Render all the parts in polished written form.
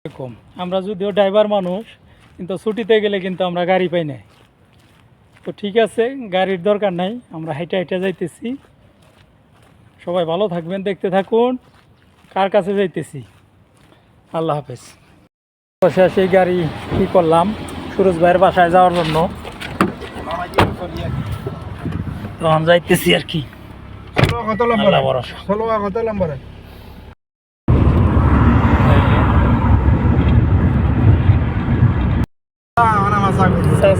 এরকম আমরা যদিও ড্রাইভার মানুষ কিন্তু ছুটিতে গেলে কিন্তু আমরা গাড়ি পাই না। তো ঠিক আছে, গাড়ির দরকার নাই, আমরা হাইটা হাইটা যাইতেছি। সবাই ভালো থাকবেন, দেখতে থাকুন কার কাছে যাইতেছি। আল্লাহ হাফেজ। বসে সেই গাড়ি কি করলাম সুরজ ভাইয়ের বাসায় যাওয়ার জন্য। তো আমি যাইতেছি আর কি। আল্লাহ ভরসা।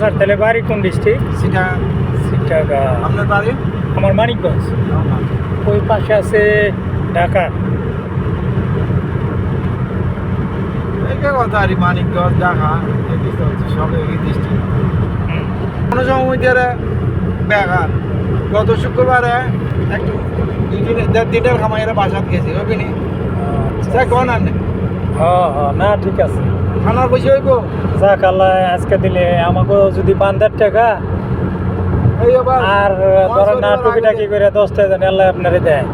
স্যার তাহলে বাড়ি কোন ডিস্ট্রিক্ট? সিটাগা। আপনার বাড়ি? আমার মানিকগঞ্জ। ওই পাশে আছে ঢাকা। মানিকগঞ্জ, ঢাকা, সব একই ডিস্ট্রিক্ট। কোনো সময় বেকার গত শুক্রবারে একটু দিনের খামাইয়ের বাসাত গেছি ওইখানে কোন আর নেই। হ্যাঁ না ঠিক আছে, খানার পয়সা হইব। যাক আল্লাহ আজকে দিলে আমাকে যদি 5,000 টাকা আর ধরেন না টুকিটাকি করে 10টা জানি আল্লাহ আপনারে দেয়।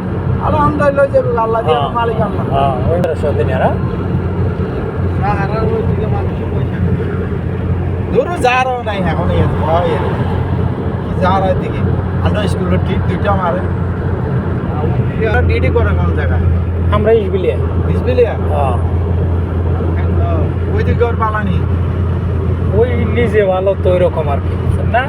আলহামদুলিল্লাহ যাবে, আল্লাহ দিয়ে মালিক আল্লাহ। হ্যাঁ ওই 100 দিন আর ধরো যারও নাই এখন যার দিকে আমরা স্কুলের ঠিক দুইটা মারে ডিডি করে কোন জায়গায়? আমরা ইসবিলিয়া। ইসবিলিয়া? হ্যাঁ। ওই দিকে ওর পালানি ওই নিজে ভালো তো ওইরকম আর কি না।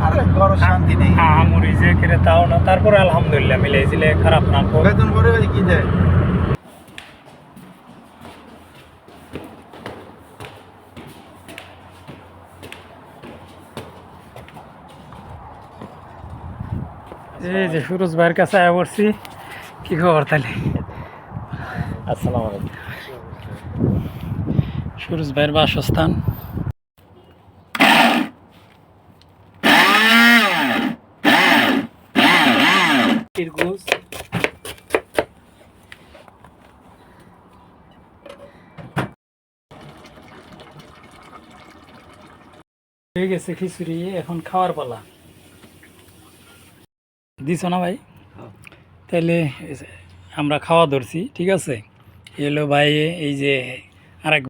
আরে ঘর শান্তি নেই। আমার যে কেড়ে তাও না, তারপরে আলহামদুলিল্লাহ মিলেছিলে, খারাপ না। বেতন করে কি দেয়? এই যে সুরজ ভাইয়ের কাছে আয়া পড়ছি। কি খবর তাহলে? আসসালামু আলাইকুম। সুরজ ভাইয়ের বাসস্থান। হয়ে গেছে খিচুড়ি, এখন খাওয়ার পালা। দিছ না ভাই? তাইলে আমরা খাওয়া ধরছি, ঠিক আছে। এলো ভাই, এই যে আরেক